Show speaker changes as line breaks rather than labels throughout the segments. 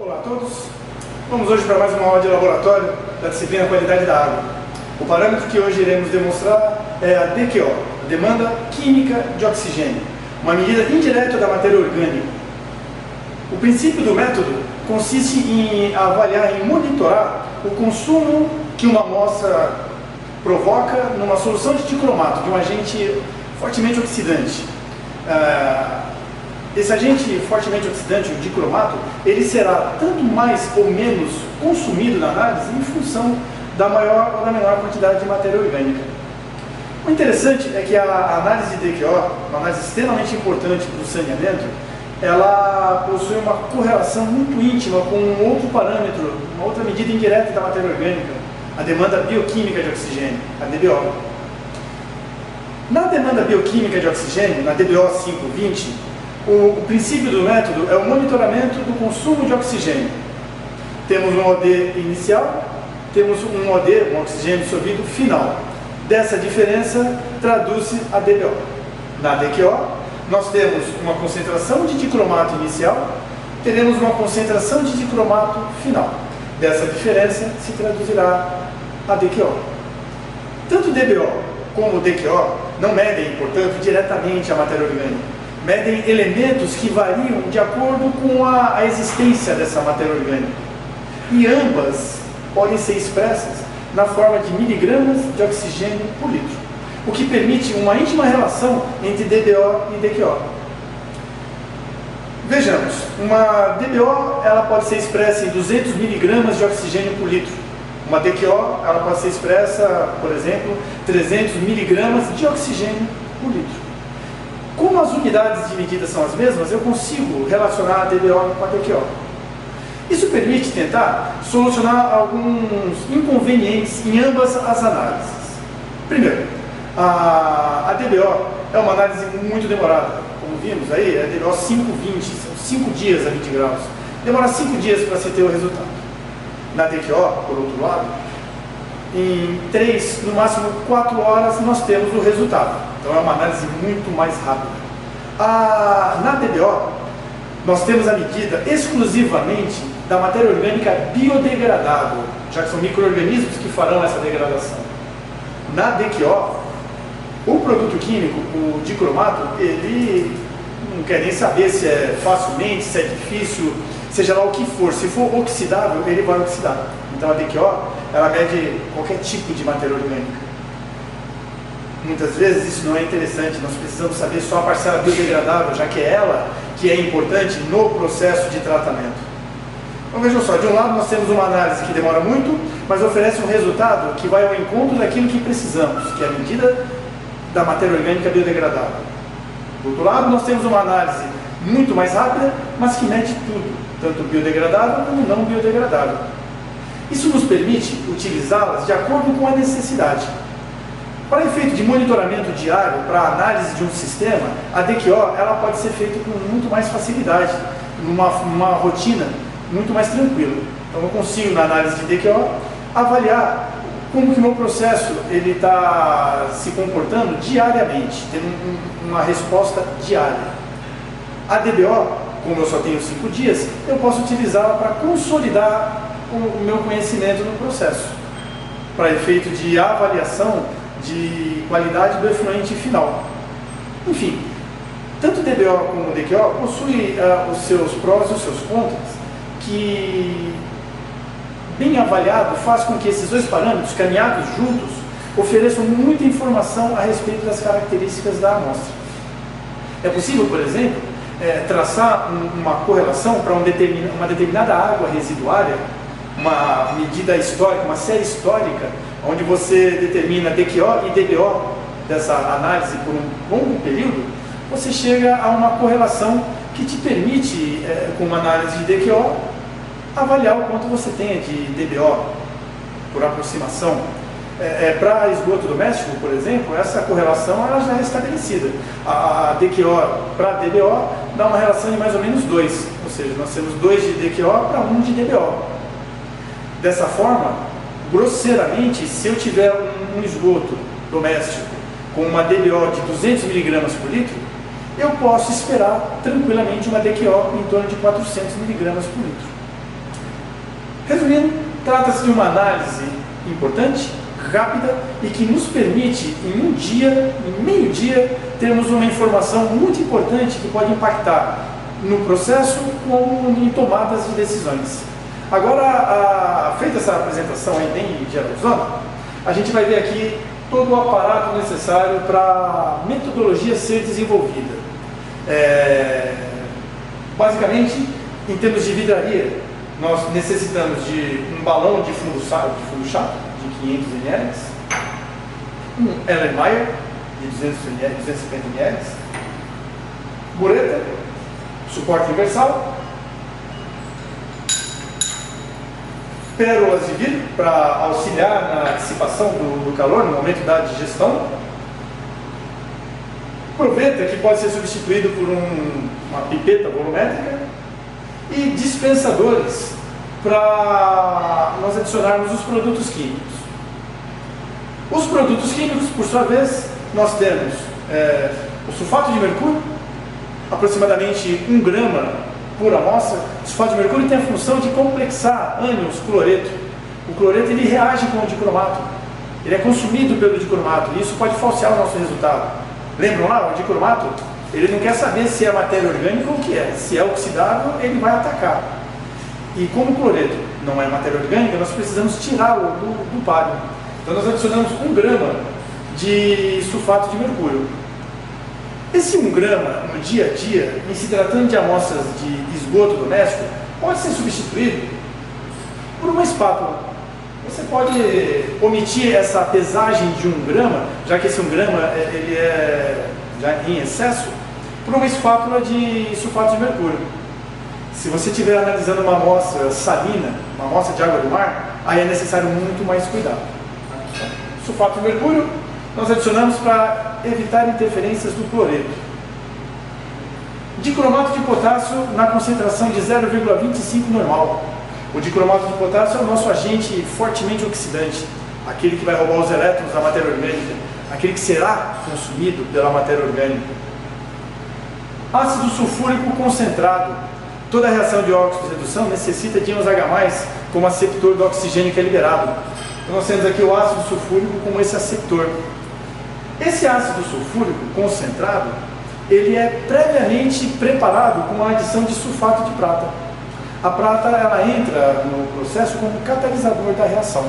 Olá a todos, vamos hoje para mais uma aula de laboratório da disciplina Qualidade da Água. O parâmetro que hoje iremos demonstrar é a DQO, a demanda química de oxigênio, uma medida indireta da matéria orgânica. O princípio do método consiste em avaliar e monitorar o consumo que uma amostra provoca numa solução de dicromato, de um agente fortemente oxidante. Esse agente fortemente oxidante, o dicromato, ele será tanto mais ou menos consumido na análise em função da maior ou da menor quantidade de matéria orgânica. O interessante é que a análise de DQO, uma análise extremamente importante para o saneamento, ela possui uma correlação muito íntima com um outro parâmetro, uma outra medida indireta da matéria orgânica, a demanda bioquímica de oxigênio, a DBO. Na demanda bioquímica de oxigênio, na DBO 520, o princípio do método é o monitoramento do consumo de oxigênio. Temos um OD inicial, temos um OD, um oxigênio dissolvido, final. Dessa diferença traduz-se a DBO. Na DQO, nós temos uma concentração de dicromato inicial, teremos uma concentração de dicromato final. Dessa diferença se traduzirá a DQO. Tanto DBO como DQO não medem, portanto, diretamente a matéria orgânica. Medem elementos que variam de acordo com a existência dessa matéria orgânica. E ambas podem ser expressas na forma de miligramas de oxigênio por litro, o que permite uma íntima relação entre DBO e DQO. Vejamos, uma DBO ela pode ser expressa em 200 miligramas de oxigênio por litro. Uma DQO ela pode ser expressa, por exemplo, 300 miligramas de oxigênio por litro. Como as unidades de medida são as mesmas, eu consigo relacionar a DBO com a DQO. Isso permite tentar solucionar alguns inconvenientes em ambas as análises. Primeiro, a DBO é uma análise muito demorada. Como vimos aí, é a DBO 520, são 5 dias a 20 graus. Demora 5 dias para se ter o resultado. Na DQO, por outro lado, em 3, no máximo 4 horas nós temos o resultado. Então é uma análise muito mais rápida. Na DBO, nós temos a medida exclusivamente da matéria orgânica biodegradável, já que são micro-organismos que farão essa degradação. Na DQO, o produto químico, o dicromato, ele não quer nem saber se é facilmente, se é difícil, seja lá o que for. Se for oxidável, ele vai oxidar. Então a DQO, ela mede qualquer tipo de matéria orgânica. Muitas vezes isso não é interessante, nós precisamos saber só a parcela biodegradável, já que é ela que é importante no processo de tratamento. Então vejam só, de um lado nós temos uma análise que demora muito, mas oferece um resultado que vai ao encontro daquilo que precisamos, que é a medida da matéria orgânica biodegradável. Do outro lado nós temos uma análise muito mais rápida, mas que mede tudo, tanto biodegradável como não biodegradável. Isso nos permite utilizá-las de acordo com a necessidade. Para efeito de monitoramento diário, para análise de um sistema, a DQO ela pode ser feita com muito mais facilidade, numa rotina muito mais tranquila. Então eu consigo, na análise de DQO, avaliar como que o meu processo está se comportando diariamente, tendo uma resposta diária. A DBO, como eu só tenho 5 dias, eu posso utilizá-la para consolidar o meu conhecimento no processo, para efeito de avaliação de qualidade do efluente final. Enfim, tanto DBO como DQO possuem os seus prós e os seus contras, que, bem avaliado, faz com que esses dois parâmetros, caminhados juntos, ofereçam muita informação a respeito das características da amostra. É possível, por exemplo, traçar uma correlação para uma determinada água residuária, uma medida histórica, uma série histórica, onde você determina DQO e DBO dessa análise por um longo período, você chega a uma correlação que te permite, com uma análise de DQO, avaliar o quanto você tem de DBO por aproximação. Para esgoto doméstico, por exemplo, essa correlação ela já é estabelecida. A DQO para DBO dá uma relação de mais ou menos 2, ou seja, nós temos 2 de DQO para 1 de DBO. Dessa forma, grosseiramente, se eu tiver um esgoto doméstico com uma DBO de 200 mg por litro, eu posso esperar tranquilamente uma DQO em torno de 400 mg por litro. Resumindo, trata-se de uma análise importante, rápida e que nos permite, em um dia, em meio dia, termos uma informação muito importante que pode impactar no processo como em tomadas de decisões. Agora, feita essa apresentação aí bem geralzona, a gente vai ver aqui todo o aparato necessário para a metodologia ser desenvolvida. Basicamente, em termos de vidraria, nós necessitamos de um balão de fundo chato, de 500 ml, um Erlenmeyer de 250 ml, bureta, suporte universal, pérolas de vidro para auxiliar na dissipação do calor no momento da digestão, proveta que pode ser substituído por uma pipeta volumétrica e dispensadores para nós adicionarmos os produtos químicos. Os produtos químicos, por sua vez, nós temos o sulfato de mercúrio, aproximadamente 1 grama por amostra. O sulfato de mercúrio tem a função de complexar ânions cloreto. O cloreto ele reage com o dicromato, ele é consumido pelo dicromato e isso pode falsear o nosso resultado. Lembram lá, o dicromato, ele não quer saber se é matéria orgânica ou o que é. Se é oxidável, ele vai atacar. E como o cloreto não é matéria orgânica, nós precisamos tirá-lo do páreo. Então nós adicionamos 1 grama de sulfato de mercúrio. Esse 1 grama, no dia a dia, em se tratando de amostras de esgoto doméstico, pode ser substituído por uma espátula. Você pode omitir essa pesagem de 1 grama, já que esse 1 grama ele é já em excesso, por uma espátula de sulfato de mercúrio. Se você estiver analisando uma amostra salina, uma amostra de água do mar, aí é necessário muito mais cuidado. Sulfato de mercúrio nós adicionamos para evitar interferências do cloreto. Dicromato de potássio na concentração de 0,25 normal. O dicromato de potássio é o nosso agente fortemente oxidante, aquele que vai roubar os elétrons da matéria orgânica, aquele que será consumido pela matéria orgânica. Ácido sulfúrico concentrado. Toda reação de óxido-redução necessita de íons H+, como aceptor do oxigênio que é liberado. Então nós temos aqui o ácido sulfúrico como esse aceptor. Esse ácido sulfúrico concentrado, ele é previamente preparado com a adição de sulfato de prata. A prata ela entra no processo como catalisador da reação.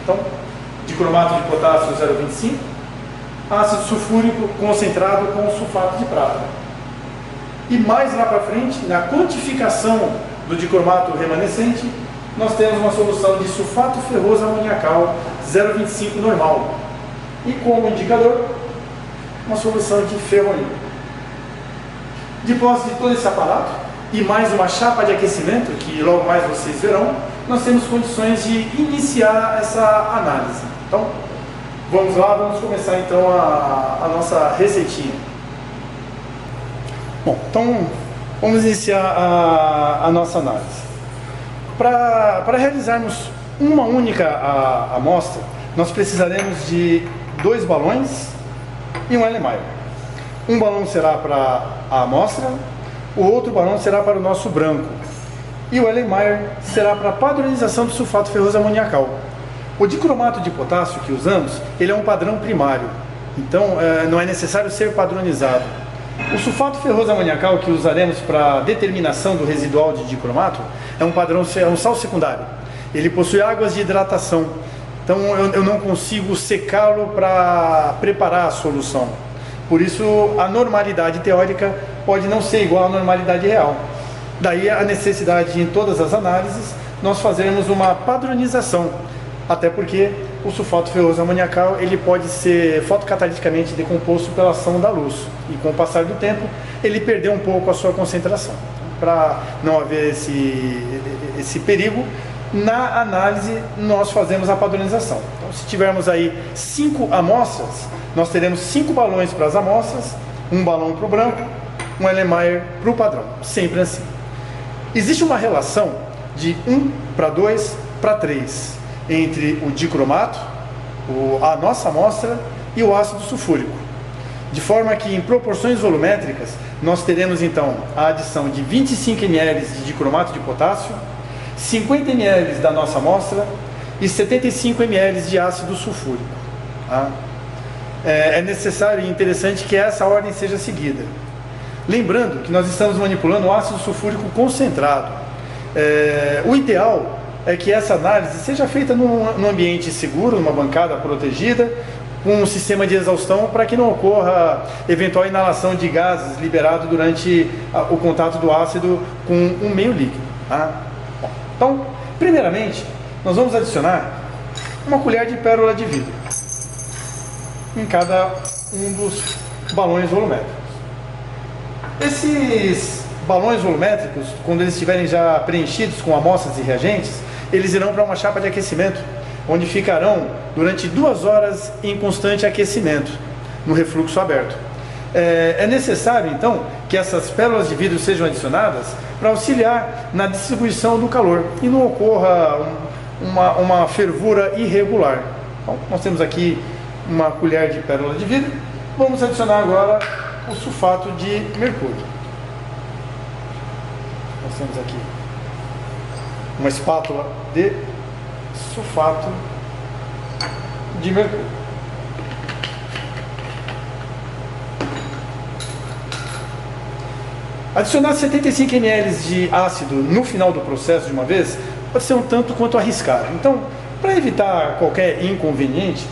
Então, dicromato de potássio 0,25, ácido sulfúrico concentrado com sulfato de prata. E mais lá para frente, na quantificação do dicromato remanescente, nós temos uma solução de sulfato ferroso amoniacal 0,25 normal. E como indicador, uma solução de ferrolina. Depois de todo esse aparato, e mais uma chapa de aquecimento, que logo mais vocês verão, nós temos condições de iniciar essa análise. Então, vamos lá, vamos começar então a nossa receitinha. Bom, então vamos iniciar a nossa análise. Para realizarmos uma única amostra, nós precisaremos de 2 balões e um Erlenmeyer. Um balão será para a amostra, o outro balão será para o nosso branco. E o Erlenmeyer será para a padronização do sulfato ferroso amoniacal. O dicromato de potássio que usamos, ele é um padrão primário, então não é necessário ser padronizado. O sulfato ferroso amoniacal que usaremos para determinação do residual de dicromato é um sal secundário. Ele possui águas de hidratação, então eu não consigo secá-lo para preparar a solução. Por isso a normalidade teórica pode não ser igual à normalidade real. Daí a necessidade de, em todas as análises, nós fazermos uma padronização, até porque o sulfato ferroso amoniacal ele pode ser fotocataliticamente decomposto pela ação da luz e com o passar do tempo ele perdeu um pouco a sua concentração. Para não haver esse perigo, na análise nós fazemos a padronização. Então, se tivermos aí 5 amostras, nós teremos 5 balões para as amostras, um balão para o branco, um Erlenmeyer para o padrão, sempre assim. Existe uma relação de 1 para 2 para 3 entre o dicromato, a nossa amostra e o ácido sulfúrico, de forma que em proporções volumétricas nós teremos então a adição de 25 ml de dicromato de potássio 50 ml da nossa amostra e 75 ml de ácido sulfúrico. Tá? É necessário e interessante que essa ordem seja seguida. Lembrando que nós estamos manipulando o ácido sulfúrico concentrado. O ideal é que essa análise seja feita num ambiente seguro, numa bancada protegida, com um sistema de exaustão para que não ocorra eventual inalação de gases liberados durante o contato do ácido com um meio líquido. Tá? Então, primeiramente, nós vamos adicionar uma colher de pérola de vidro em cada um dos balões volumétricos. Esses balões volumétricos, quando eles estiverem já preenchidos com amostras e reagentes, eles irão para uma chapa de aquecimento, onde ficarão durante 2 horas em constante aquecimento, no refluxo aberto. É necessário, então, que essas pérolas de vidro sejam adicionadas para auxiliar na distribuição do calor e não ocorra uma fervura irregular. Então, nós temos aqui uma colher de pérola de vidro. Vamos adicionar agora o sulfato de mercúrio. Nós temos aqui uma espátula de sulfato de mercúrio. Adicionar 75 ml de ácido no final do processo de uma vez pode ser um tanto quanto arriscado. Então, para evitar qualquer inconveniente,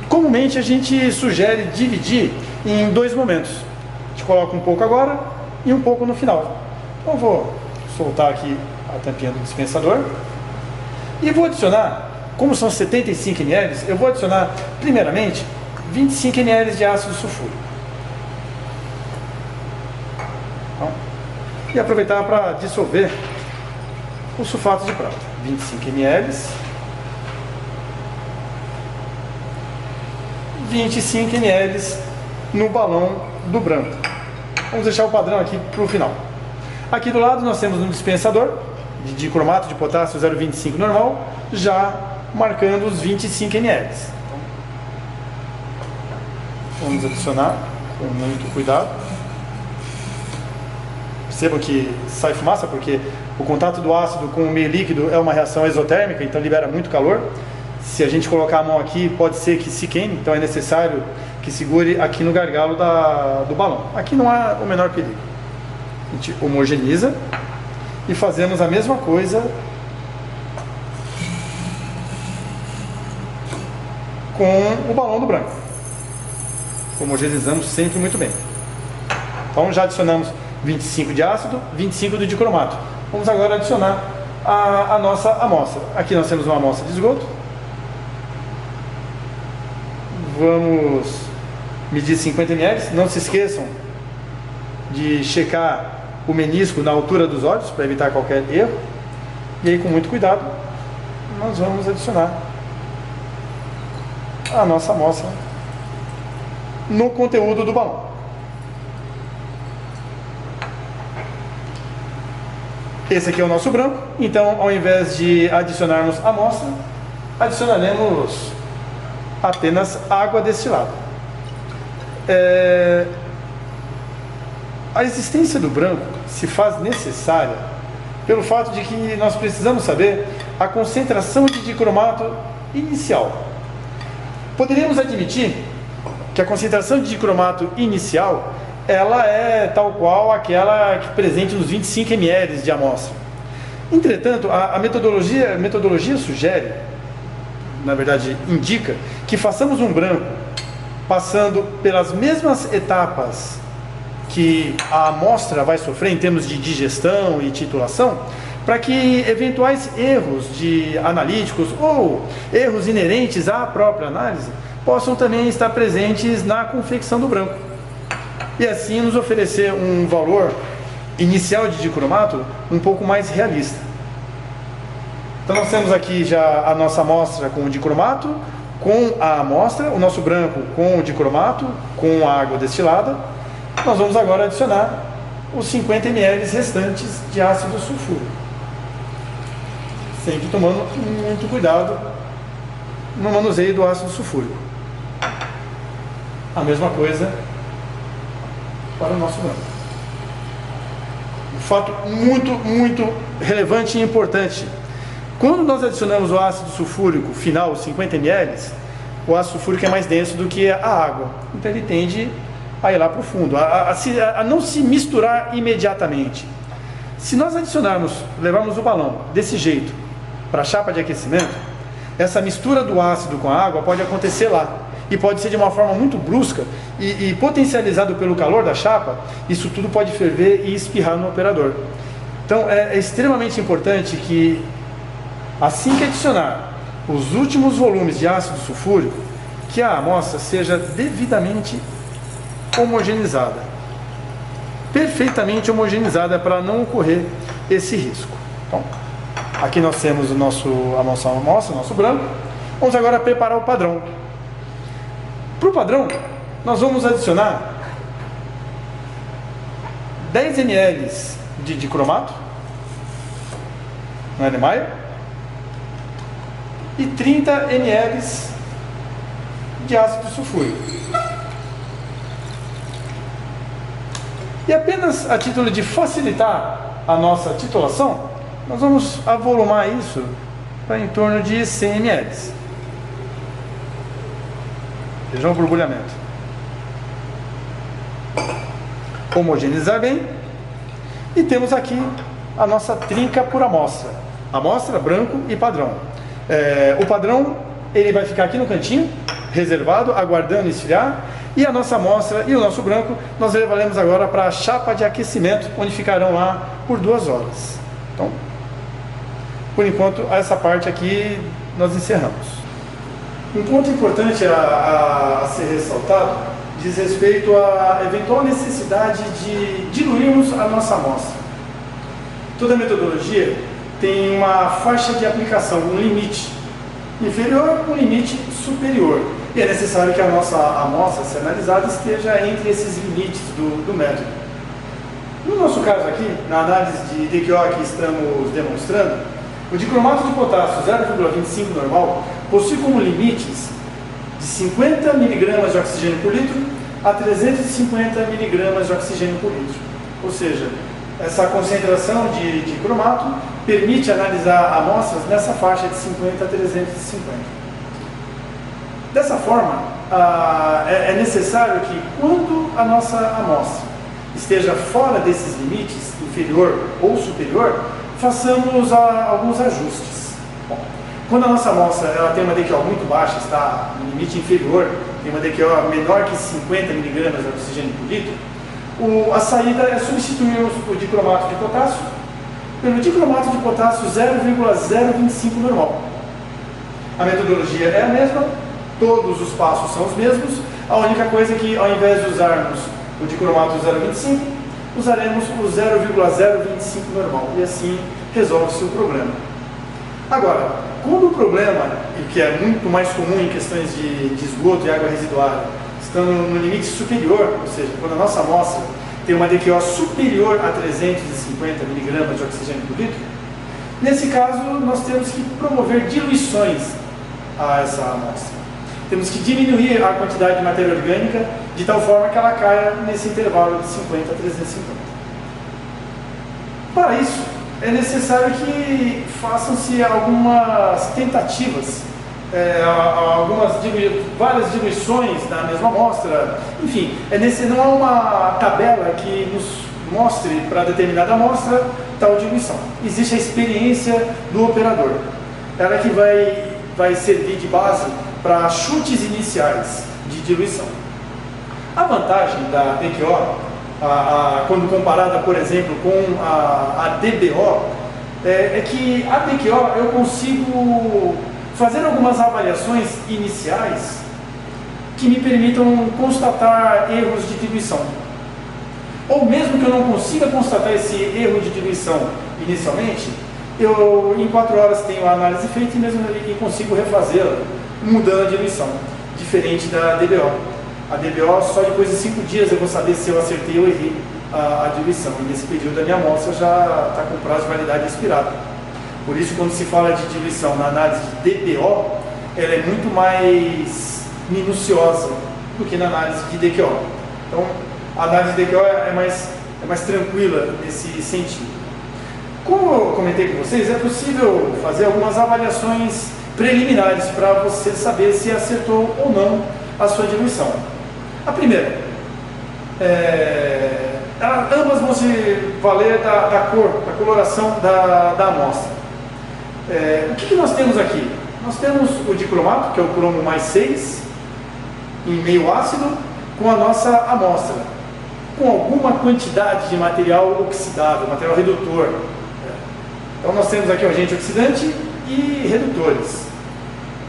comumente a gente sugere dividir em 2 momentos. A gente coloca um pouco agora e um pouco no final. Então, eu vou soltar aqui a tampinha do dispensador e vou adicionar, como são 75 ml, eu vou adicionar primeiramente 25 ml de ácido sulfúrico. Então, e aproveitar para dissolver o sulfato de prata. 25 ml, 25 ml no balão do branco. Vamos deixar o padrão aqui para o final. Aqui do lado nós temos um dispensador de dicromato de potássio 0,25 normal, já marcando os 25 ml. Então, vamos adicionar com muito cuidado. Percebam que sai fumaça porque o contato do ácido com o meio líquido é uma reação exotérmica, então libera muito calor. Se a gente colocar a mão aqui, pode ser que se queime, então é necessário que segure aqui no gargalo do balão. Aqui não há o menor perigo. A gente homogeneiza e fazemos a mesma coisa com o balão do branco. Homogeneizamos sempre muito bem. Então já adicionamos 25 de ácido, 25 do dicromato. Vamos agora adicionar a nossa amostra. Aqui nós temos uma amostra de esgoto. Vamos medir 50 ml. Não se esqueçam de checar o menisco na altura dos olhos para evitar qualquer erro. E aí, com muito cuidado, nós vamos adicionar a nossa amostra no conteúdo do balão. Esse aqui é o nosso branco, então ao invés de adicionarmos amostra, adicionaremos apenas água destilada. A existência do branco se faz necessária pelo fato de que nós precisamos saber a concentração de dicromato inicial. Poderíamos admitir que a concentração de dicromato inicial ela é tal qual aquela que presente nos 25 ml de amostra. Entretanto, a metodologia sugere, na verdade indica, que façamos um branco passando pelas mesmas etapas que a amostra vai sofrer em termos de digestão e titulação, para que eventuais erros analíticos ou erros inerentes à própria análise possam também estar presentes na confecção do branco. E assim nos oferecer um valor inicial de dicromato um pouco mais realista. Então nós temos aqui já a nossa amostra com o dicromato, com a amostra, o nosso branco com o dicromato, com a água destilada. Nós vamos agora adicionar os 50 ml restantes de ácido sulfúrico. Sempre tomando muito cuidado no manuseio do ácido sulfúrico. A mesma coisa para o nosso branco. Um fato muito relevante e importante. Quando nós adicionamos o ácido sulfúrico final, 50 ml, o ácido sulfúrico é mais denso do que a água. Então ele tende a ir lá para o fundo, a não se misturar imediatamente. Se nós levarmos o balão desse jeito para a chapa de aquecimento, essa mistura do ácido com a água pode acontecer lá. E pode ser de uma forma muito brusca e potencializado pelo calor da chapa, isso tudo pode ferver e espirrar no operador. Então é extremamente importante que, assim que adicionar os últimos volumes de ácido sulfúrico, que a amostra seja devidamente homogeneizada, perfeitamente homogeneizada, para não ocorrer esse risco. Então, aqui nós temos a nossa amostra, o nosso branco. Vamos agora preparar o padrão. Para o padrão, nós vamos adicionar 10 ml de cromato, não é Niemeyer, e 30 ml de ácido sulfúrico. E apenas a título de facilitar a nossa titulação, nós vamos avolumar isso para em torno de 100 ml. Vejam o borbulhamento. Homogeneizar bem. E temos aqui a nossa trinca por amostra. Amostra, branco e padrão. O padrão ele vai ficar aqui no cantinho, reservado, aguardando esfriar. E a nossa amostra e o nosso branco nós levaremos agora para a chapa de aquecimento, onde ficarão lá por 2 horas. Então, por enquanto, essa parte aqui nós encerramos. Um ponto importante a ser ressaltado diz respeito à eventual necessidade de diluirmos a nossa amostra. Toda metodologia tem uma faixa de aplicação, um limite inferior, um limite superior. E é necessário que a nossa amostra, se analisada, esteja entre esses limites do método. No nosso caso aqui, na análise de DQO que estamos demonstrando, o dicromato de potássio 0,25 normal possui como limites de 50 mg de oxigênio por litro a 350 mg de oxigênio por litro. Ou seja, essa concentração de cromato permite analisar amostras nessa faixa de 50 a 350. Dessa forma, é necessário que, quando a nossa amostra esteja fora desses limites, inferior ou superior, façamos alguns ajustes. Bom, quando a nossa amostra tem uma DQO muito baixa, está no limite inferior, tem uma DQO menor que 50 mg de oxigênio por litro, a saída é substituirmos o dicromato de potássio pelo dicromato de potássio 0,025 normal. A metodologia é a mesma, todos os passos são os mesmos, a única coisa é que, ao invés de usarmos o dicromato 0,25, usaremos o 0,025 normal, e assim resolve-se o problema. Agora, quando o problema, que é muito mais comum em questões de esgoto e água residuária, estando no limite superior, ou seja, quando a nossa amostra tem uma DQO superior a 350 mg de oxigênio por litro, nesse caso nós temos que promover diluições a essa amostra. Temos que diminuir a quantidade de matéria orgânica de tal forma que ela caia nesse intervalo de 50 a 350. Para isso, é necessário que façam-se algumas tentativas, várias diluições na mesma amostra. Enfim, não há uma tabela que nos mostre para determinada amostra tal diluição. Existe a experiência do operador. Ela que vai servir de base para chutes iniciais de diluição. A vantagem da DQO, quando comparada, por exemplo, com a DBO, é que a DQO eu consigo fazer algumas avaliações iniciais que me permitam constatar erros de diluição. Ou mesmo que eu não consiga constatar esse erro de diluição inicialmente, eu em 4 horas tenho a análise feita e consigo refazê-la, mudando a diluição, diferente da DBO. A DBO, só depois de 5 dias eu vou saber se eu acertei ou errei a diluição. E nesse período a minha amostra já está com prazo de validade expirado. Por isso, quando se fala de diluição na análise de DBO, ela é muito mais minuciosa do que na análise de DQO. Então, a análise de DQO é é mais tranquila nesse sentido. Como eu comentei com vocês, é possível fazer algumas avaliações preliminares para você saber se acertou ou não a sua diluição. A primeira, ambas vão se valer da cor, da coloração da amostra. O que nós temos aqui? Nós temos o dicromato, que é o cromo mais 6, em meio ácido, com a nossa amostra, com alguma quantidade de material oxidável, material redutor. Então nós temos aqui o agente oxidante e redutores.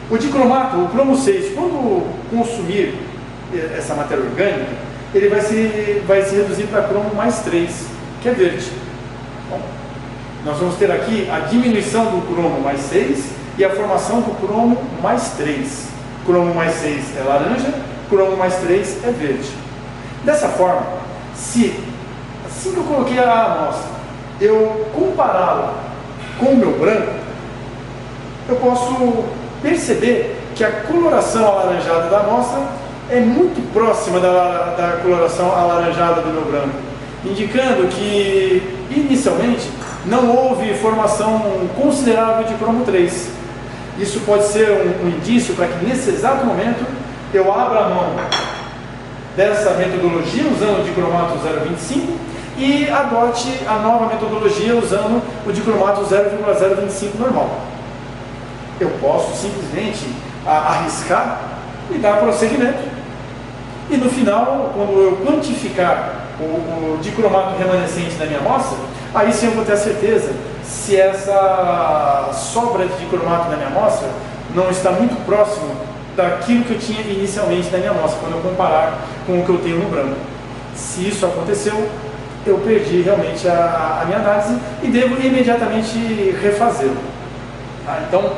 O dicromato, o cromo 6, quando consumir essa matéria orgânica, ele vai se reduzir para cromo mais 3, que é verde. Bom, nós vamos ter aqui a diminuição do cromo mais 6 e a formação do cromo mais 3. Cromo mais 6 é laranja, cromo mais 3 é verde. Dessa forma, assim que eu coloquei a amostra, eu compará-la com o meu branco, eu posso perceber que a coloração alaranjada da amostra é muito próxima da coloração alaranjada do meu branco, indicando que inicialmente não houve formação considerável de cromo 3. Isso pode ser um indício para que nesse exato momento eu abra a mão dessa metodologia usando o dicromato 0,25 e adote a nova metodologia usando o dicromato 0,025 normal. Eu posso simplesmente arriscar e dar prosseguimento. E no final, quando eu quantificar o dicromato remanescente da minha amostra, aí sim eu vou ter a certeza se essa sobra de dicromato da minha amostra não está muito próximo daquilo que eu tinha inicialmente na minha amostra, quando eu comparar com o que eu tenho no branco. Se isso aconteceu, eu perdi realmente a minha análise e devo imediatamente refazê-lo. Então,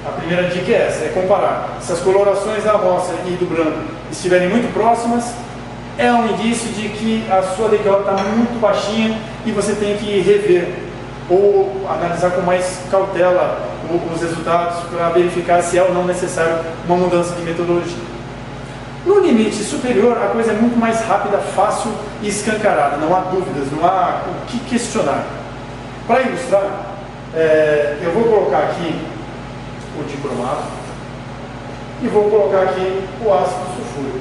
a primeira dica é essa, é comparar. Se as colorações da amostra e do branco estiverem muito próximas, é um indício de que a sua DQO está muito baixinha e você tem que rever ou analisar com mais cautela os resultados para verificar se é ou não necessário uma mudança de metodologia. No limite superior, a coisa é muito mais rápida, fácil e escancarada, não há dúvidas, não há o que questionar. Para ilustrar, eu vou colocar aqui o dicromato e vou colocar aqui o ácido sulfúrico.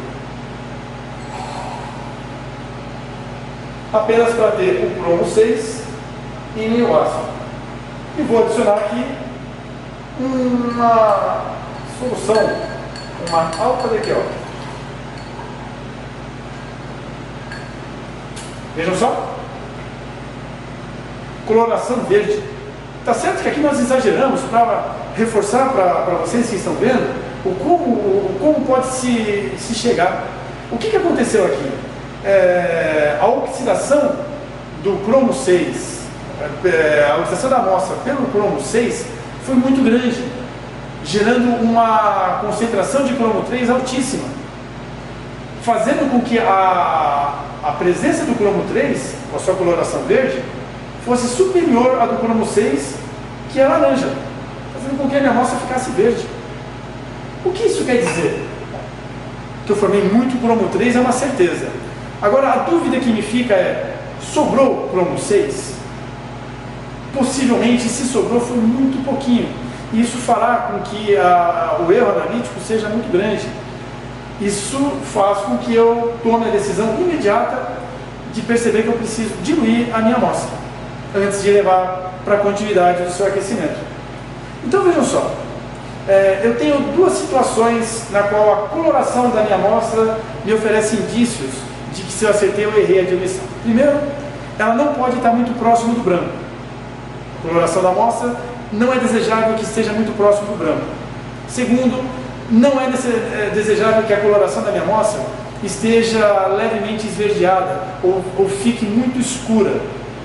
Apenas para ter o cromo 6 em meio ácido. E vou adicionar aqui uma solução, uma alfa DQO. Vejam só. Coloração verde. Está certo que aqui nós exageramos para reforçar para vocês que estão vendo como pode se chegar. O que aconteceu aqui? A oxidação do cromo 6, a oxidação da amostra pelo cromo 6 foi muito grande, gerando uma concentração de cromo 3 altíssima, fazendo com que a presença do cromo 3, com a sua coloração verde, fosse superior à do cromo 6, que é laranja, fazendo com que a minha amostra ficasse verde. O que isso quer dizer? Que eu formei muito cromo 3 é uma certeza. Agora, a dúvida que me fica é, sobrou cromo 6? Possivelmente, se sobrou, foi muito pouquinho. E isso fará com que o erro analítico seja muito grande. Isso faz com que eu tome a decisão imediata de perceber que eu preciso diluir a minha amostra, antes de levar para a continuidade do seu aquecimento. Então, vejam só. Eu tenho duas situações na qual a coloração da minha amostra me oferece indícios de que se eu acertei ou errei a diluição. Primeiro, ela não pode estar muito próximo do branco. A coloração da amostra não é desejável que esteja muito próximo do branco. Segundo, não é desejável que a coloração da minha amostra esteja levemente esverdeada ou fique muito escura,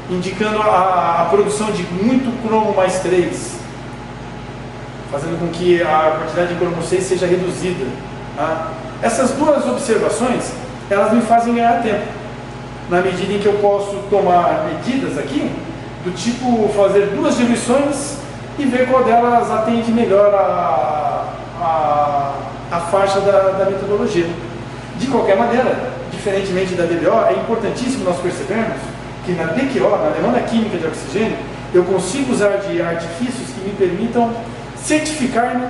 indicando a produção de muito cromo mais 3, fazendo com que a quantidade de cromo 6 seja reduzida. Tá? Essas duas observações, elas me fazem ganhar tempo, na medida em que eu posso tomar medidas aqui, do tipo fazer duas diluições e ver qual delas atende melhor a faixa da metodologia. De qualquer maneira, diferentemente da DBO, é importantíssimo nós percebermos que na DQO, na demanda química de oxigênio, eu consigo usar de artifícios que me permitam certificar-me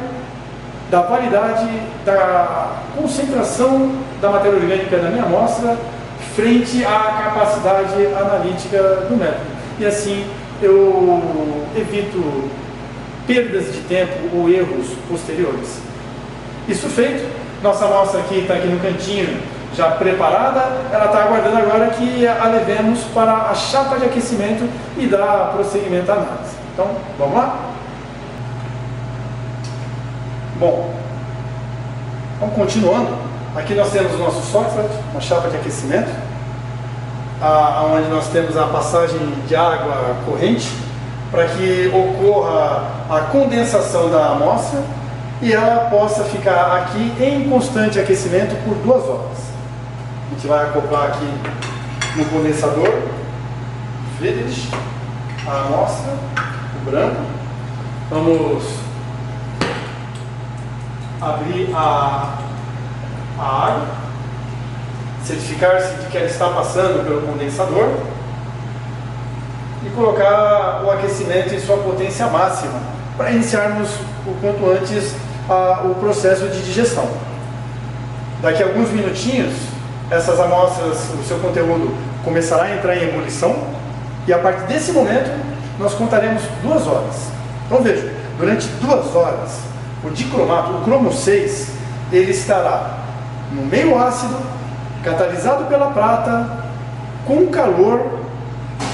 da validade da concentração da matéria orgânica da minha amostra frente à capacidade analítica do método. E assim eu evito perdas de tempo ou erros posteriores. Isso feito, nossa amostra aqui está aqui no cantinho, já preparada, ela está aguardando agora que a levemos para a chapa de aquecimento e dar prosseguimento à análise. Então, vamos lá? Bom, vamos continuando. Aqui nós temos o nosso Soxhlet, uma chapa de aquecimento, onde nós temos a passagem de água corrente, para que ocorra a condensação da amostra e ela possa ficar aqui em constante aquecimento por 2 horas. A gente vai acoplar aqui no condensador, Friedrich, a amostra, o branco. Vamos abrir a água, certificar-se de que ela está passando pelo condensador e colocar o aquecimento em sua potência máxima para iniciarmos o quanto antes o processo de digestão. Daqui a alguns minutinhos, essas amostras, o seu conteúdo começará a entrar em ebulição e a partir desse momento nós contaremos 2 horas. Então veja, durante 2 horas o dicromato, o cromo 6, ele estará no meio ácido, catalisado pela prata, com calor,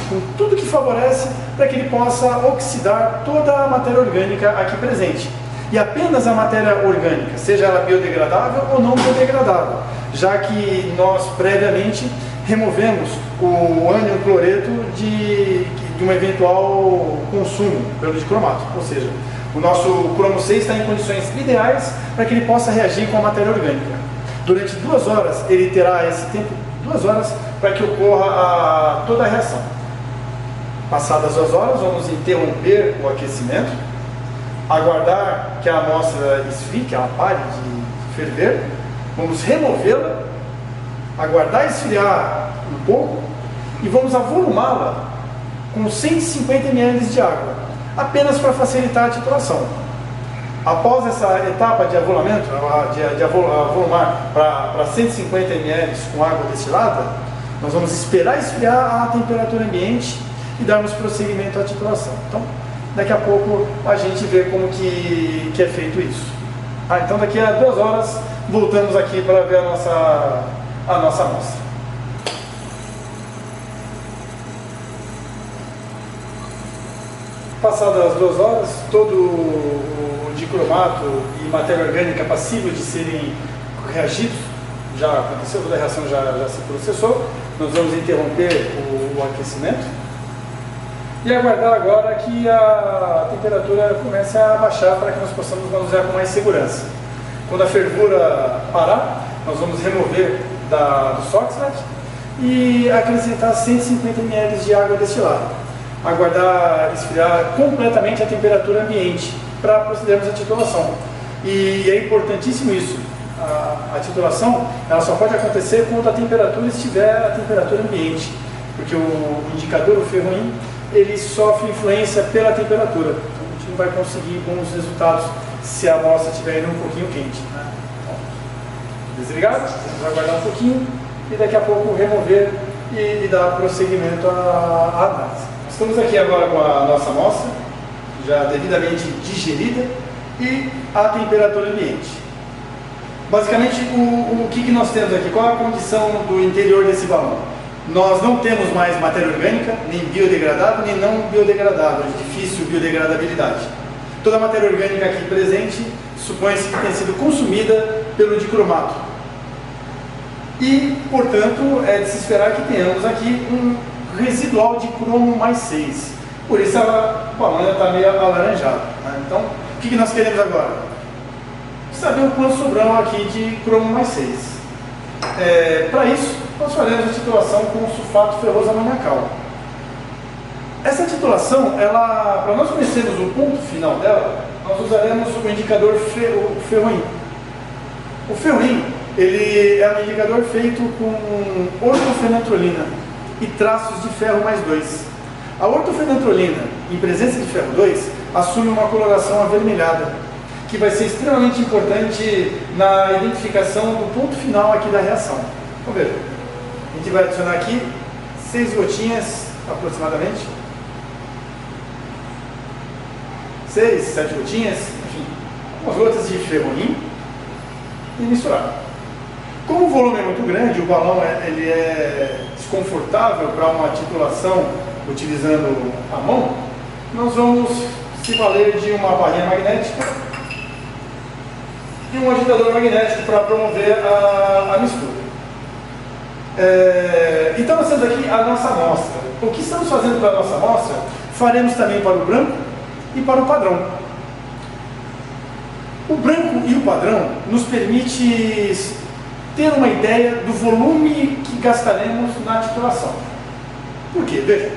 com tudo que favorece para que ele possa oxidar toda a matéria orgânica aqui presente. E apenas a matéria orgânica, seja ela biodegradável ou não biodegradável, já que nós previamente removemos o ânion cloreto de um eventual consumo pelo dicromato. Ou seja, o nosso cromo 6 está em condições ideais para que ele possa reagir com a matéria orgânica. Durante 2 horas, ele terá esse tempo, 2 horas, para que ocorra toda a reação. Passadas 2 horas, vamos interromper o aquecimento, aguardar que a amostra esfrie, que ela pare de ferver, vamos removê-la, aguardar esfriar um pouco e vamos avolumá-la com 150 ml de água, apenas para facilitar a titulação. Após essa etapa de avolamento, de avolumar para 150 ml com água destilada, nós vamos esperar esfriar a temperatura ambiente e darmos prosseguimento à titulação. Então, daqui a pouco a gente vê como que é feito isso. Então daqui a 2 horas voltamos aqui para ver a nossa amostra. Passadas as 2 horas, todo o dicromato e matéria orgânica passível de serem reagidos já aconteceu, toda a reação já se processou. Nós vamos interromper o aquecimento e aguardar agora que a temperatura comece a baixar para que nós possamos manusear com mais segurança. Quando a fervura parar, nós vamos remover do Soxhlet e acrescentar 150 ml de água destilada. Aguardar esfriar completamente a temperatura ambiente para procedermos à titulação. E é importantíssimo isso. A titulação ela só pode acontecer quando a temperatura estiver a temperatura ambiente, porque o indicador, o ferroim, ele sofre influência pela temperatura. Então a gente não vai conseguir bons resultados se a amostra estiver ainda um pouquinho quente. Então, desligado, vamos aguardar um pouquinho e daqui a pouco remover e dar prosseguimento à análise. Estamos aqui agora com a nossa amostra, já devidamente digerida, e a temperatura ambiente. Basicamente, o que nós temos aqui? Qual é a condição do interior desse balão? Nós não temos mais matéria orgânica, nem biodegradável, nem não biodegradável, de difícil biodegradabilidade. Toda a matéria orgânica aqui presente supõe-se que tenha sido consumida pelo dicromato. E, portanto, é de se esperar que tenhamos aqui um residual de cromo mais 6. Por isso o balão está meio alaranjado. Né? Então, o que nós queremos agora? Saber o quanto sobrou aqui de cromo mais 6. Para isso, nós faremos a titulação com sulfato ferroso amoniacal. Essa titulação, para nós conhecermos o ponto final dela, nós usaremos o indicador ferroim. O ferroim, ele é um indicador feito com ortofenantrolina e traços de ferro mais 2. A ortofenantrolina, em presença de ferro 2, assume uma coloração avermelhada, que vai ser extremamente importante na identificação do ponto final aqui da reação. Vamos ver. A gente vai adicionar aqui 6 gotinhas aproximadamente. 6, 7 gotinhas, enfim, algumas gotas de ferrolim e misturar. Como o volume é muito grande, o balão ele é desconfortável para uma titulação utilizando a mão, nós vamos se valer de uma barrinha magnética e um agitador magnético para promover a mistura. Então nós temos aqui a nossa amostra. O que estamos fazendo para a nossa amostra, faremos também para o branco e para o padrão. O branco e o padrão nos permite ter uma ideia do volume que gastaremos na titulação. Por quê? Veja,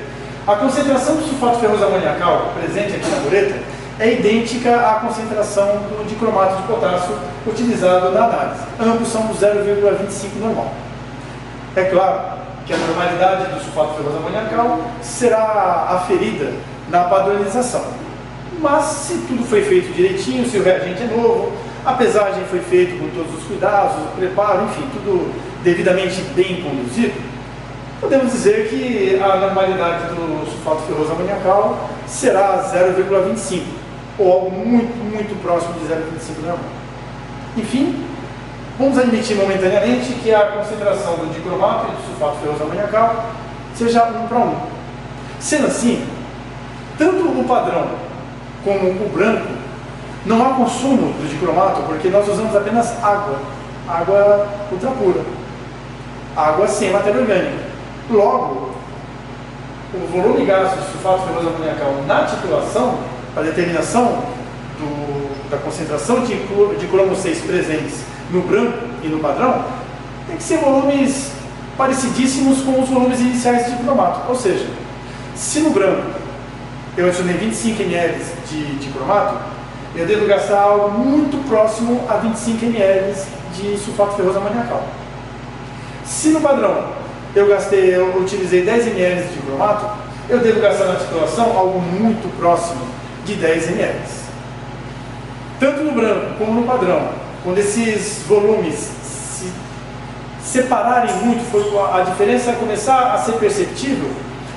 a concentração do sulfato ferroso amoniacal presente aqui na bureta é idêntica à concentração do dicromato de potássio utilizado na análise. Ambos são 0,25 normal. É claro que a normalidade do sulfato ferroso amoniacal será aferida na padronização. Mas se tudo foi feito direitinho, se o reagente é novo, a pesagem foi feita com todos os cuidados, o preparo, enfim, tudo devidamente bem conduzido, podemos dizer que a normalidade do sulfato ferroso amoniacal será 0,25, ou algo muito próximo de 0,25 normal. Enfim, vamos admitir momentaneamente que a concentração do dicromato e do sulfato ferroso amoniacal seja 1 para 1. Sendo assim, tanto o padrão como o branco, não há consumo do dicromato, porque nós usamos apenas água ultra pura, água sem matéria orgânica. Logo, o volume gasto de sulfato ferroso amoniacal na titulação, a determinação da concentração de cromo 6 presentes no branco e no padrão, tem que ser volumes parecidíssimos com os volumes iniciais de dicromato. Ou seja, se no branco eu adicionei 25 ml de cromato, eu devo gastar algo muito próximo a 25 ml de sulfato ferroso amoniacal. Se no padrão eu utilizei 10 ml de cromato, eu devo gastar na titulação algo muito próximo de 10 ml. Tanto no branco como no padrão, quando esses volumes se separarem muito, a diferença começar a ser perceptível,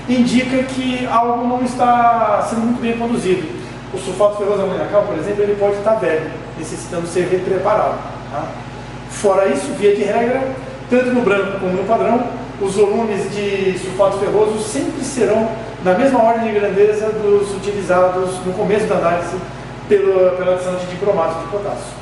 indica que algo não está sendo muito bem conduzido. O sulfato ferroso amoniacal, por exemplo, ele pode estar velho, necessitando ser repreparado. Tá? Fora isso, via de regra, tanto no branco como no padrão, os volumes de sulfato ferroso sempre serão na mesma ordem de grandeza dos utilizados no começo da análise pela adição de dicromato de potássio.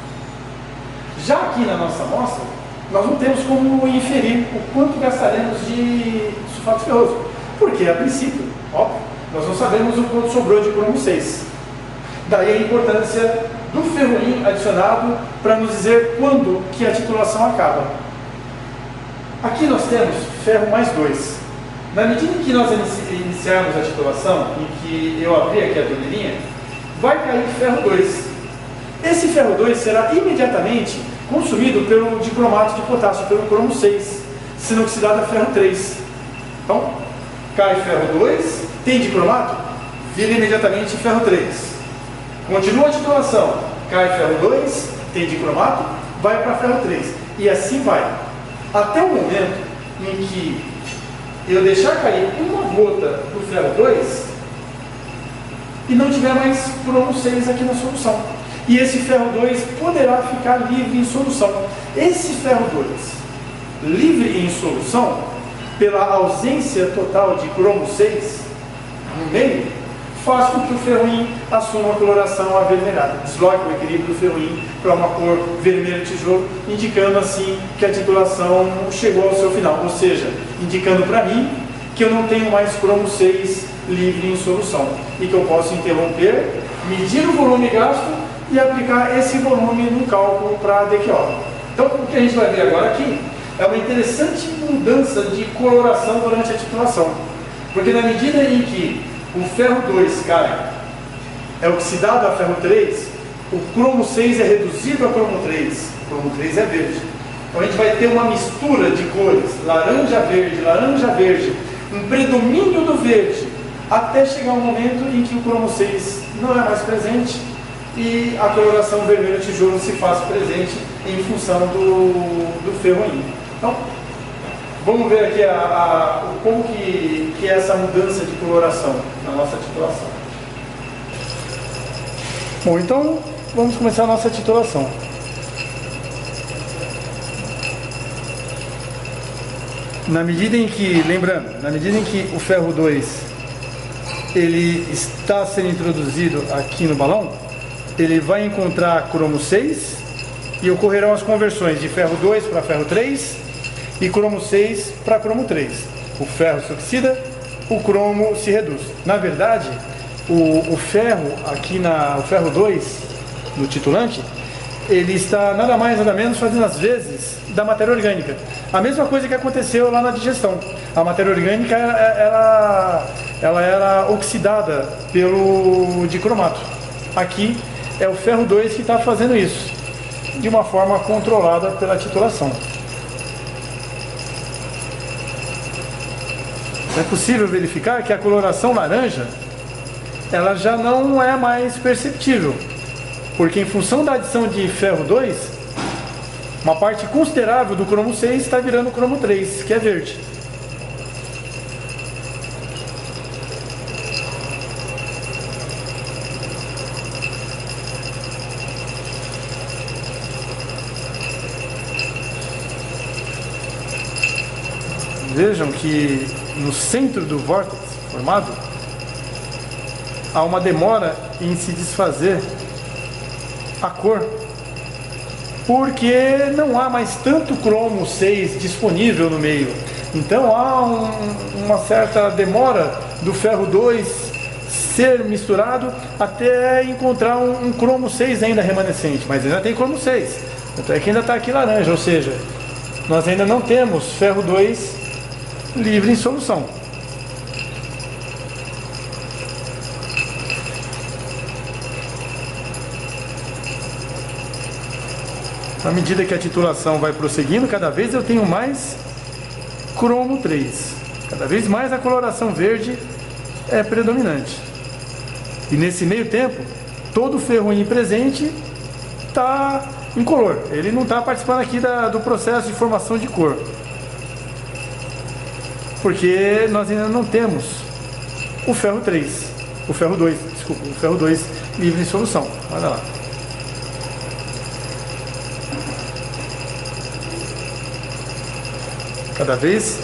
Já aqui na nossa amostra, nós não temos como inferir o quanto gastaremos de sulfato ferroso, porque a princípio, óbvio, nós não sabemos o quanto sobrou de cromo 6. Daí a importância do ferrolim adicionado para nos dizer quando que a titulação acaba. Aqui nós temos ferro mais 2. Na medida em que nós iniciarmos a titulação, em que eu abrir aqui a torneirinha, vai cair ferro 2. Esse ferro 2 será imediatamente consumido pelo dicromato de potássio, pelo cromo 6, sendo oxidado a ferro 3. Então, cai ferro 2, tem dicromato, vira imediatamente ferro 3. Continua a titulação, cai ferro 2, tem dicromato, vai para ferro 3. E assim vai. Até o momento em que eu deixar cair uma gota do ferro 2 e não tiver mais cromo 6 aqui na solução. E esse ferro 2 poderá ficar livre em solução. Esse ferro 2, livre em solução, pela ausência total de cromo 6 no meio, faz com que o ferroim assuma uma coloração avermelhada, desloque o equilíbrio do ferroim para uma cor vermelho tijolo, indicando assim que a titulação chegou ao seu final, ou seja, indicando para mim que eu não tenho mais cromo 6 livre em solução e que eu posso interromper, medir o volume gasto e aplicar esse volume no cálculo para a DQO. Então, o que a gente vai ver agora aqui é uma interessante mudança de coloração durante a titulação, porque na medida em que o ferro 2 cai, é oxidado a ferro 3, o cromo 6 é reduzido a cromo 3, o cromo 3 é verde. Então a gente vai ter uma mistura de cores, laranja, verde, um predomínio do verde, até chegar um momento em que o cromo 6 não é mais presente e a coloração vermelho tijolo se faz presente em função do ferro íon. Então, vamos ver aqui como que é essa mudança de coloração na nossa titulação. Bom, então vamos começar a nossa titulação. Na medida em que, lembrando, na medida em que o ferro 2 ele está sendo introduzido aqui no balão, ele vai encontrar cromo 6 e ocorrerão as conversões de ferro 2 para ferro 3 e cromo 6 para cromo 3. O ferro se oxida, o cromo se reduz. Na verdade, o ferro aqui o ferro 2 no titulante, ele está nada mais nada menos fazendo as vezes da matéria orgânica. A mesma coisa que aconteceu lá na digestão. A matéria orgânica ela era oxidada pelo dicromato. Aqui é o ferro 2 que está fazendo isso, de uma forma controlada pela titulação. É possível verificar que a coloração laranja ela já não é mais perceptível, porque em função da adição de ferro 2, uma parte considerável do cromo 6 está virando cromo 3, que é verde. Vejam que no centro do vórtice formado há uma demora em se desfazer a cor, porque não há mais tanto cromo 6 disponível no meio. Então há uma certa demora do ferro 2 ser misturado até encontrar um cromo 6 ainda remanescente, mas ainda tem cromo 6, até que ainda está aqui laranja, ou seja, nós ainda não temos ferro 2 livre em solução. À medida que a titulação vai prosseguindo, cada vez eu tenho mais cromo 3. Cada vez mais a coloração verde é predominante. E nesse meio tempo, todo o ferro íon presente está incolor. Ele não está participando aqui do processo de formação de cor. Porque nós ainda não temos o ferro 3. O ferro 2, desculpa, o ferro 2 livre em solução. Olha lá. Cada vez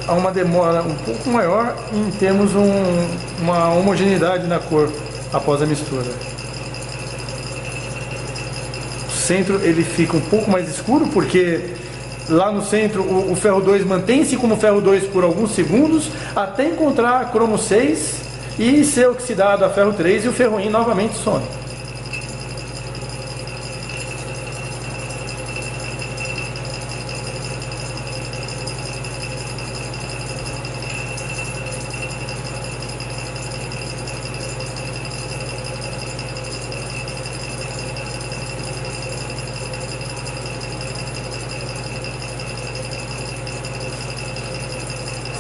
há uma demora um pouco maior em termos uma homogeneidade na cor após a mistura. O centro ele fica um pouco mais escuro porque lá no centro o ferro 2 mantém-se como ferro 2 por alguns segundos até encontrar cromo 6 e ser oxidado a ferro 3 e o ferro íon novamente some.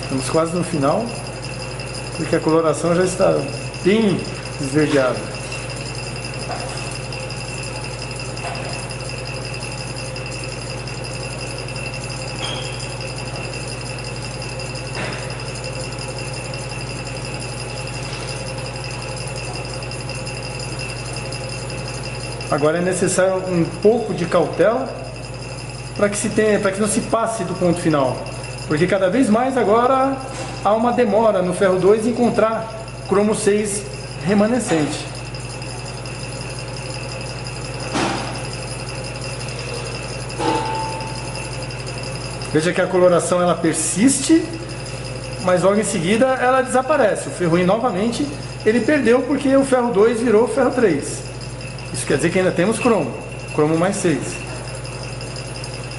Estamos quase no final, porque a coloração já está bem esverdeada. Agora é necessário um pouco de cautela para que não se passe do ponto final. Porque cada vez mais agora há uma demora no ferro 2 em encontrar cromo 6 remanescente. Veja que a coloração ela persiste, mas logo em seguida ela desaparece. O ferro íon novamente ele perdeu porque o ferro 2 virou ferro 3. Isso quer dizer que ainda temos cromo mais 6.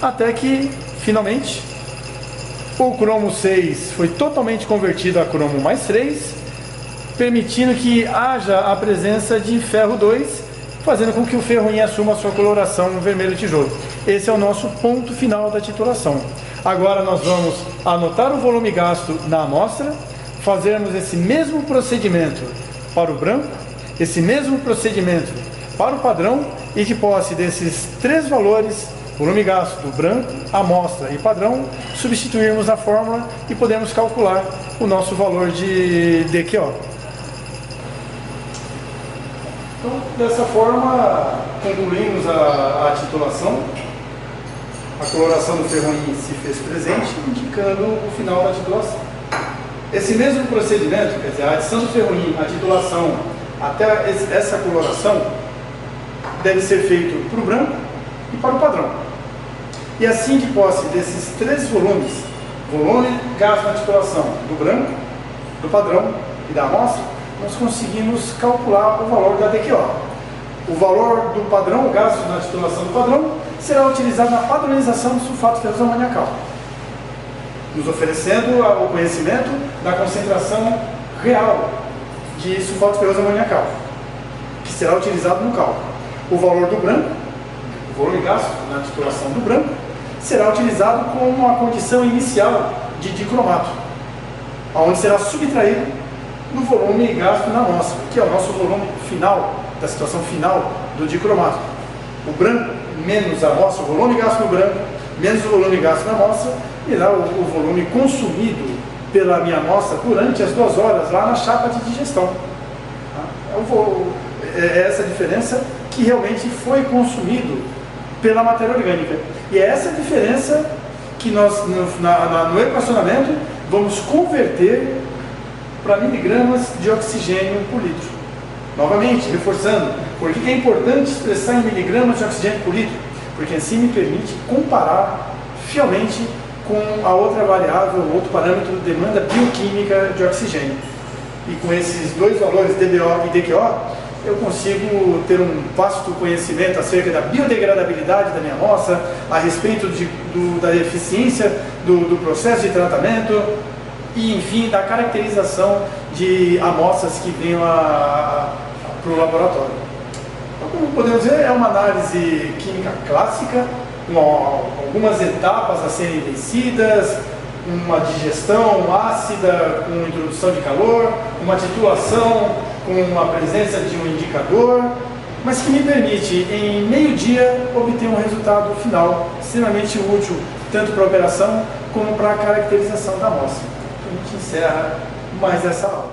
Até que finalmente o cromo 6 foi totalmente convertido a cromo mais 3, permitindo que haja a presença de ferro 2, fazendo com que o ferro íon assuma a sua coloração vermelho tijolo. Esse é o nosso ponto final da titulação. Agora nós vamos anotar o volume gasto na amostra, fazermos esse mesmo procedimento para o branco, esse mesmo procedimento para o padrão, e de posse desses três valores, volume gasto do branco, amostra e padrão, substituirmos a fórmula e podemos calcular o nosso valor de DQO. Então, dessa forma, concluímos a titulação. A coloração do ferroim se fez presente, indicando o final da titulação. Esse mesmo procedimento, quer dizer, a adição do ferroim, a titulação, até essa coloração, deve ser feito para o branco e para o padrão. E assim, de posse desses três volumes, volume gasto na titulação do branco, do padrão e da amostra, nós conseguimos calcular o valor da DQO. O valor do padrão, o gasto na titulação do padrão, será utilizado na padronização do sulfato ferroso amoniacal, nos oferecendo o conhecimento da concentração real de sulfato ferroso amoniacal, que será utilizado no cálculo. O valor do branco, o volume gasto na titulação do branco, será utilizado como uma condição inicial de dicromato, onde será subtraído do volume gasto na amostra, que é o nosso volume final, da situação final do dicromato. O branco menos a amostra, o volume gasto no branco, menos o volume gasto na amostra, irá o volume consumido pela minha amostra durante as 2 horas lá na chapa de digestão. É essa diferença que realmente foi consumido pela matéria orgânica. E é essa diferença que nós, no equacionamento, vamos converter para miligramas de oxigênio por litro. Novamente, reforçando, por que é importante expressar em miligramas de oxigênio por litro? Porque assim me permite comparar fielmente com a outra variável, outro parâmetro de demanda bioquímica de oxigênio. E com esses dois valores, DBO e DQO, eu consigo ter um vasto conhecimento acerca da biodegradabilidade da minha amostra, a respeito da eficiência do processo de tratamento e, enfim, da caracterização de amostras que venham para o laboratório. Então, como podemos ver, é uma análise química clássica, com algumas etapas a serem vencidas, uma digestão ácida com introdução de calor, uma titulação com a presença de um indicador, mas que me permite, em meio-dia, obter um resultado final extremamente útil, tanto para a operação como para a caracterização da amostra. A gente encerra mais essa aula.